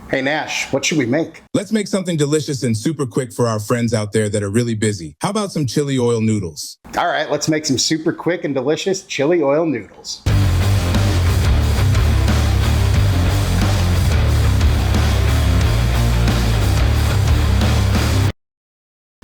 Hey Nash, what should we make? Let's make something delicious and super quick for our friends out there that are really busy. How about some chili oil noodles? All right, let's make some super quick and delicious chili oil noodles.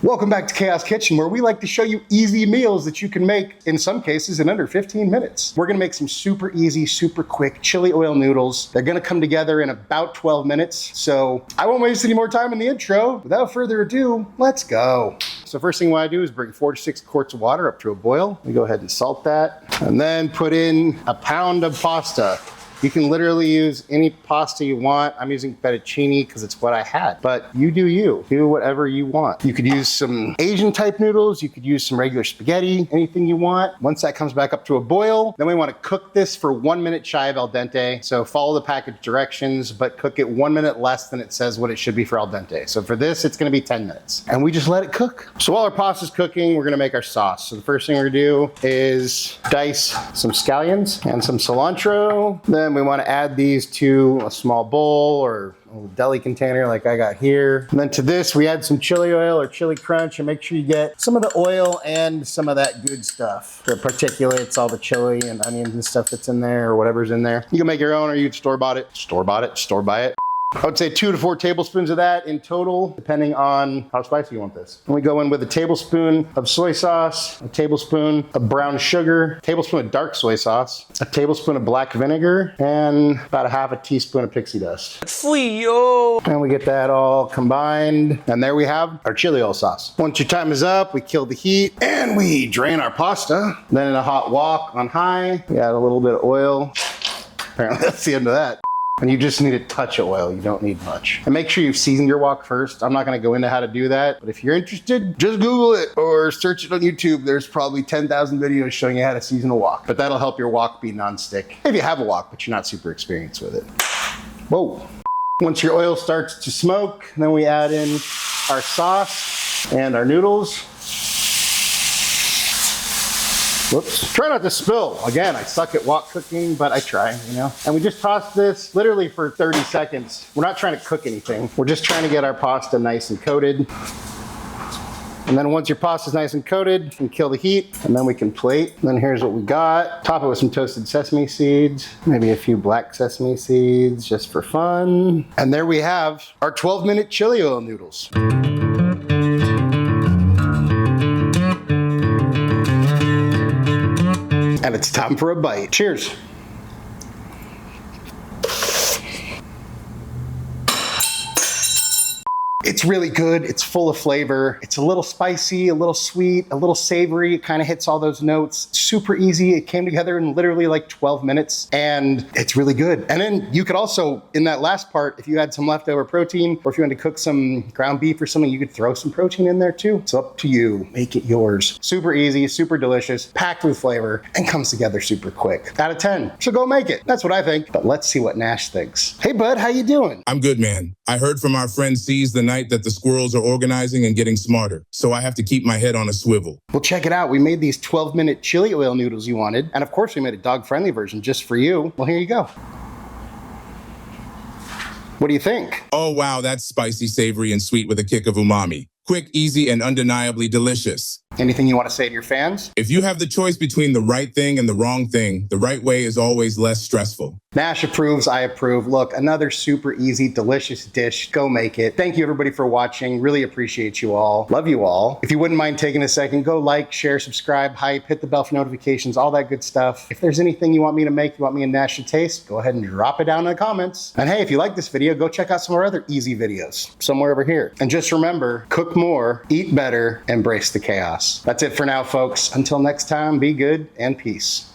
Welcome back to Chaos Kitchen, where we like to show you easy meals that you can make, in some cases, in under 15 minutes. We're gonna make some super easy, super quick chili oil noodles. They're gonna come together in about 12 minutes, so I won't waste any more time in the intro. Without further ado, let's go. So first thing we wanna do is bring 4 to 6 quarts of water up to a boil. We go ahead and salt that, and then put in a pound of pasta. You can literally use any pasta you want. I'm using fettuccine because it's what I had, but you do you. Do whatever you want. You could use some Asian type noodles. You could use some regular spaghetti, anything you want. Once that comes back up to a boil, then we want to cook this for 1 minute shy of al dente. So follow the package directions, but cook it 1 minute less than it says what it should be for al dente. So for this, it's gonna be 10 minutes. And we just let it cook. So while our pasta's cooking, we're gonna make our sauce. So the first thing we're gonna do is dice some scallions and some cilantro. Then we want to add these to a small bowl or a little deli container like I got here. And then to this, we add some chili oil or chili crunch, and make sure you get some of the oil and some of that good stuff. The particulates, all the chili and onions and stuff that's in there or whatever's in there. You can make your own or you'd store-bought it. Store-bought it, store-buy it. I would say 2 to 4 tablespoons of that in total, depending on how spicy you want this. And we go in with a tablespoon of soy sauce, a tablespoon of brown sugar, a tablespoon of dark soy sauce, a tablespoon of black vinegar, and about a half a teaspoon of pixie dust. And we get that all combined. And there we have our chili oil sauce. Once your time is up, we kill the heat and we drain our pasta. Then in a hot wok on high, we add a little bit of oil. Apparently that's the end of that. And you just need a touch of oil, you don't need much. And make sure you've seasoned your wok first. I'm not gonna go into how to do that, but if you're interested, just Google it or search it on YouTube. There's probably 10,000 videos showing you how to season a wok, but that'll help your wok be non-stick. If you have a wok, but you're not super experienced with it. Whoa. Once your oil starts to smoke, then we add in our sauce and our noodles. Whoops. Try not to spill. Again, I suck at wok cooking, but I try, you know? And we just toss this literally for 30 seconds. We're not trying to cook anything. We're just trying to get our pasta nice and coated. And then once your pasta's nice and coated, you can kill the heat, and then we can plate. And then here's what we got. Top it with some toasted sesame seeds, maybe a few black sesame seeds, just for fun. And there we have our 12-minute chili oil noodles. And it's time for a bite. Cheers. It's really good, it's full of flavor. It's a little spicy, a little sweet, a little savory. It kind of hits all those notes. Super easy. It came together in literally like 12 minutes and it's really good. And then you could also, in that last part, if you had some leftover protein or if you wanted to cook some ground beef or something, you could throw some protein in there too. It's up to you. Make it yours. Super easy, super delicious, packed with flavor, and comes together super quick. Out of 10. So go make it. That's what I think. But let's see what Nash thinks. Hey bud, how you doing? I'm good, man. I heard from our friend C's the night that the squirrels are organizing and getting smarter, so I have to keep my head on a swivel. Well, check it out. We made these 12-minute chili oil noodles you wanted, and of course we made a dog-friendly version just for you. Well, here you go. What do you think? Oh wow, that's spicy, savory, and sweet with a kick of umami. Quick, easy, and undeniably delicious. Anything you want to say to your fans? If you have the choice between the right thing and the wrong thing, the right way is always less stressful. Nash approves, I approve. Look, another super easy, delicious dish. Go make it. Thank you everybody for watching. Really appreciate you all. Love you all. If you wouldn't mind taking a second, go like, share, subscribe, hype, hit the bell for notifications, all that good stuff. If there's anything you want me to make, you want me and Nash to taste, go ahead and drop it down in the comments. And hey, if you like this video, go check out some of our other easy videos somewhere over here. And just remember, cook more, eat better, embrace the chaos. That's it for now, folks. Until next time, be good and peace.